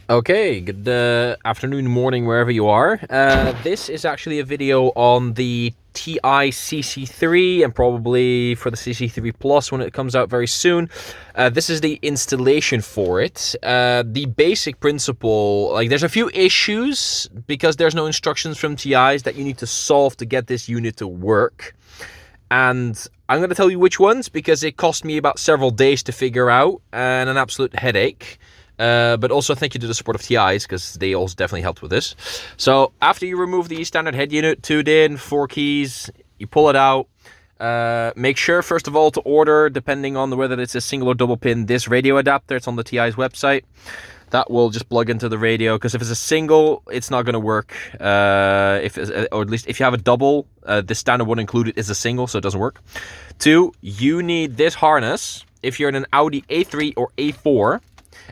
Okay, good afternoon, morning, wherever you are. This is actually a video on the Teyes CC3 and probably for the CC3 Plus when it comes out very soon. This is the installation for it. The basic principle, like there's a few issues because there's no instructions from Teyes that you need to solve to get this unit to work. And I'm going to tell you which ones because it cost me about several days to figure out and an absolute headache. But also thank you to the support of Teyes because they also definitely helped with this. So after you remove the standard head unit, 2 DIN, 4 keys, you pull it out. Make sure first of all to order, depending on whether it's a single or double pin, this radio adapter. It's on the Teyes website. That will just plug into the radio, because if it's a single, it's not going to work. Or at least if you have a double, the standard one included is a single, so it doesn't work. 2, you need this harness if you're in an Audi A3 or A4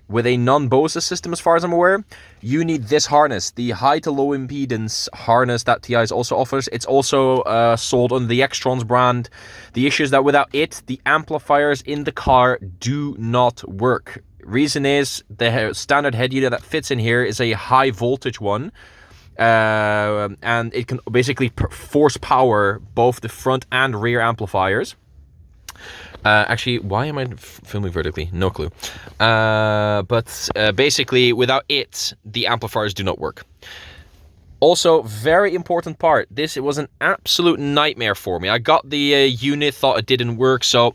with a non-Bose system, as far as I'm aware. You need this harness, the high to low impedance harness that Teyes also offers. It's also sold under the Extrons brand. The issue is that without it, the amplifiers in the car do not work. Reason is the standard head unit that fits in here is a high voltage one, and it can basically force power both the front and rear amplifiers. Actually, why am I filming vertically? No clue. But basically, without it, the amplifiers do not work. Also, very important part. It was an absolute nightmare for me. I got the unit, thought it didn't work. So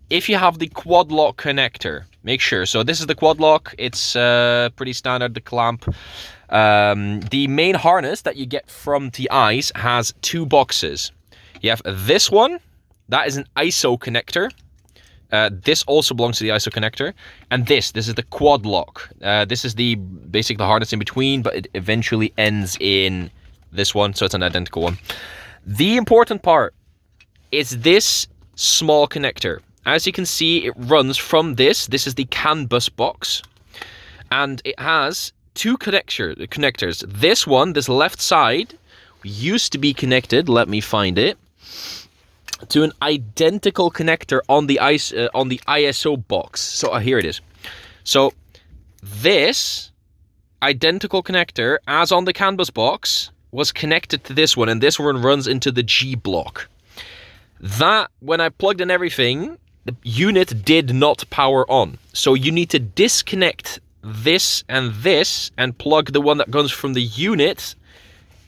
if you have the quad lock connector, make sure. So this is the quad lock. It's pretty standard, the clamp. The main harness that you get from Teyes has 2 boxes. You have this one. That is an ISO connector. This also belongs to the ISO connector. And this is the quad lock. This is basically the harness in between, but it eventually ends in this one, so it's an identical one. The important part is this small connector. As you can see, it runs from this. This is the CAN bus box. And it has 2 connectors. This one, this left side, used to be connected, let me find it, to an identical connector on the ISO box. So here it is. So this identical connector, as on the CAN bus box, was connected to this one, and this one runs into the G block. That, when I plugged in everything, the unit did not power on. So you need to disconnect this and plug the one that comes from the unit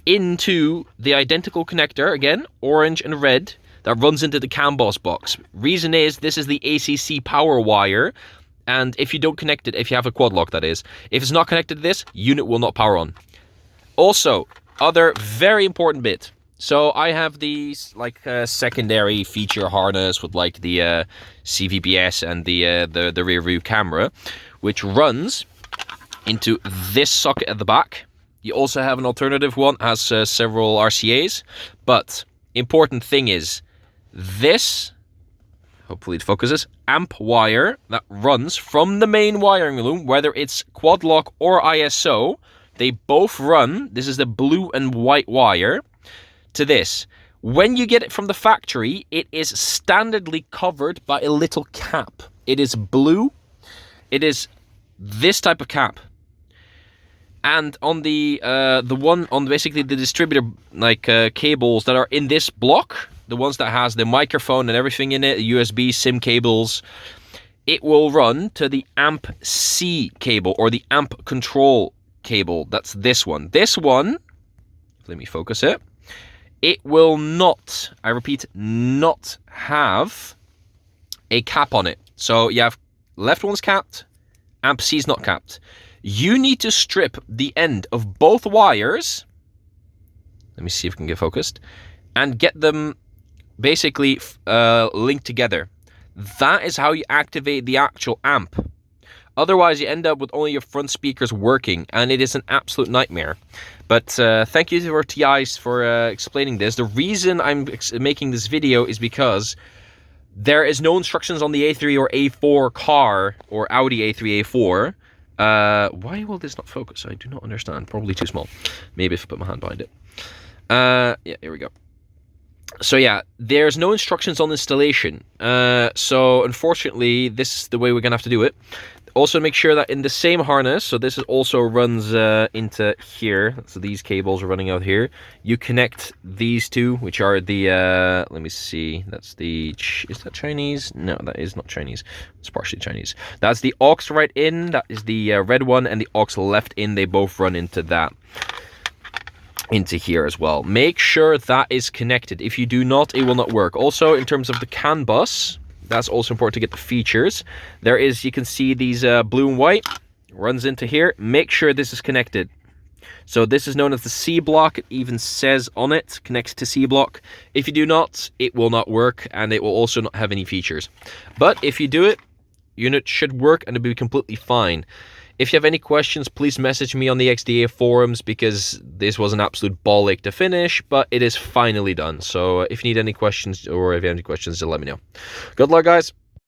into the identical connector, again, orange and red, that runs into the CAN bus box. Reason is, this is the ACC power wire, and if you don't connect it, if you have a quad lock that is, if it's not connected to this, unit will not power on. Also, other very important bit. So I have these like secondary feature harness with like the CVBS and the rear view camera, which runs into this socket at the back. You also have an alternative one, has several RCAs, but important thing is this, hopefully it focuses, amp wire that runs from the main wiring loom, whether it's quad lock or ISO, they both run, this is the blue and white wire, to this. When you get it from the factory, it is standardly covered by a little cap. It is blue. It is this type of cap. And on the one on basically the distributor cables that are in this block, the ones that has the microphone and everything in it, USB, SIM cables, it will run to the amp C cable or the amp control cable. That's this one. This one, let me focus it. It will not, I repeat, not have a cap on it. So you have left one's capped, amp C is not capped. You need to strip the end of both wires. Let me see if we can get focused. And get them basically linked together. That is how you activate the actual amp. Otherwise, you end up with only your front speakers working, and it is an absolute nightmare. But thank you for Teyes for explaining this. The reason I'm making this video is because there is no instructions on the A3 or A4 car, or Audi A3, A4. Why will this not focus? I do not understand. Probably too small. Maybe if I put my hand behind it. Yeah, here we go. So yeah, there's no instructions on installation. So unfortunately, this is the way we're gonna have to do it. Also make sure that in the same harness, so this is also runs into here, so these cables are running out here, you connect these two, which are the, let me see, that's the, is that Chinese? No, that is not Chinese, it's partially Chinese. That's the aux right in, that is the red one, and the aux left in, they both run into that, into here as well. Make sure that is connected. If you do not, it will not work. Also, in terms of the CAN bus, that's also important to get the features. There is, you can see these blue and white, runs into here. Make sure this is connected. So this is known as the C block. It even says on it, connects to C block. If you do not, it will not work, and it will also not have any features. But if you do it, unit should work and it'll be completely fine. If you have any questions, please message me on the XDA forums, because this was an absolute ball ache to finish, but it is finally done. So if you need any questions, or if you have any questions, just let me know. Good luck, guys.